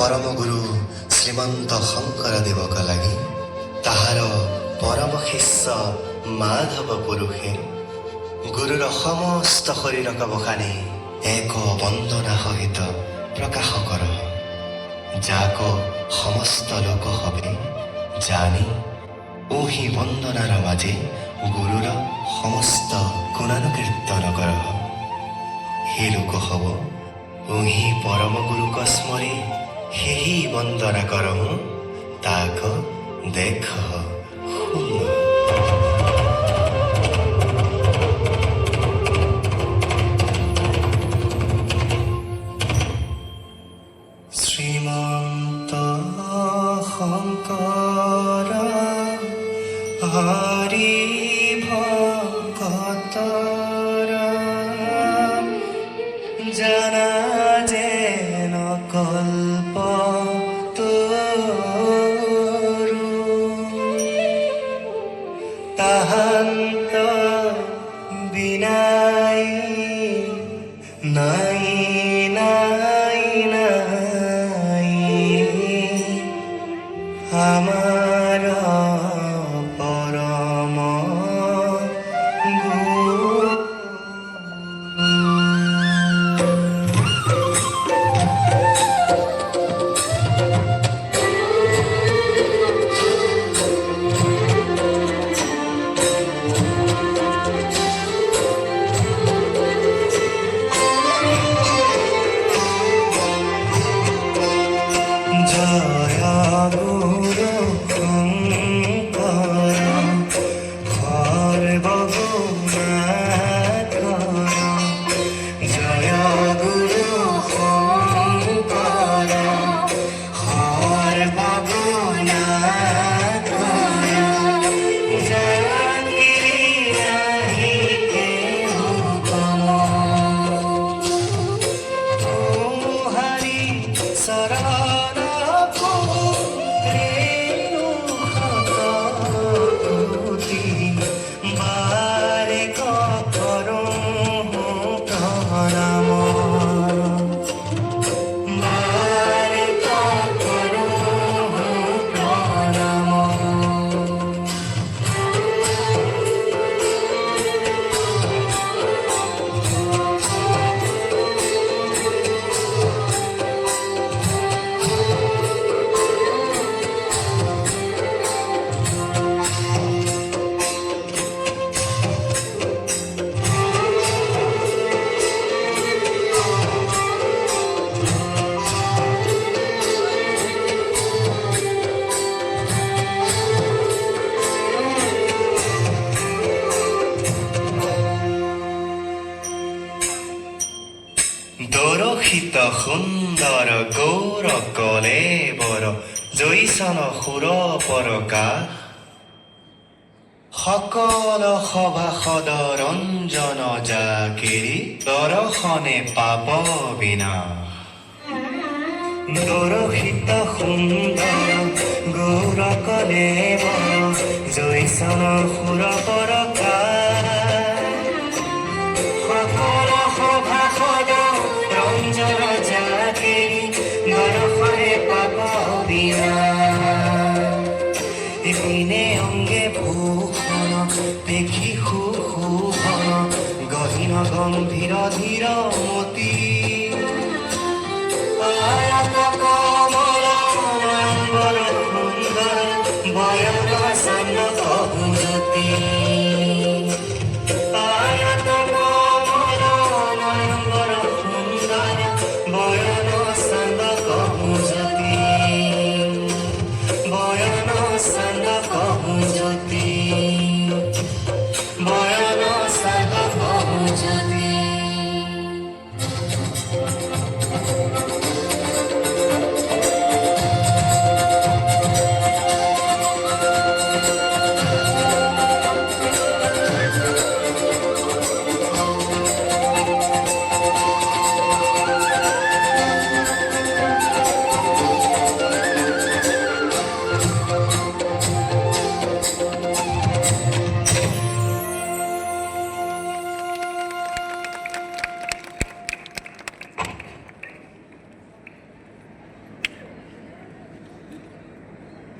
परमगुरु श्रीमंत शंकरदेवक लागि ताहार परम शिष्य माधव पुरुषे गुरुर समस्त शरीरक बखानी एक वंदना सहित प्रकाश कर जाक समस्त लोक हबे जानी ओही वंदनार माजे गुरुर समस्त गुणानुकीर्तन कर हे लोक हब ओही परम गुरुक स्मरी हेही वंदना करहु ताक देख शुन श्रीमंत शंकर हरि भक्तर जना जेन कल्प तोरु ताहान्त बिनाई नाई नाई नाई আমার পরম গুরু জয় গুরু দরশিত সুন্দর গৌর কলেবৰ জৈসন সুৰ পৰকাশ সকল সভাসদ ৰঞ্জন জাকিৰি দৰ্শনে পাপ বিনাশ দৰশিত সুন্দৰ গৌৰ কলেবৰ জৈসন সুৰ পৰকাশ সকল সভাসদ ৰঞ্জন জাকিৰি দৰ্শনে পাপ বিনাশ ইপিনে অঙ্গে ভূষণ দেখি সুশোভন গহীন গম্ভীৰ ধীৰ মতি আয়াত কমল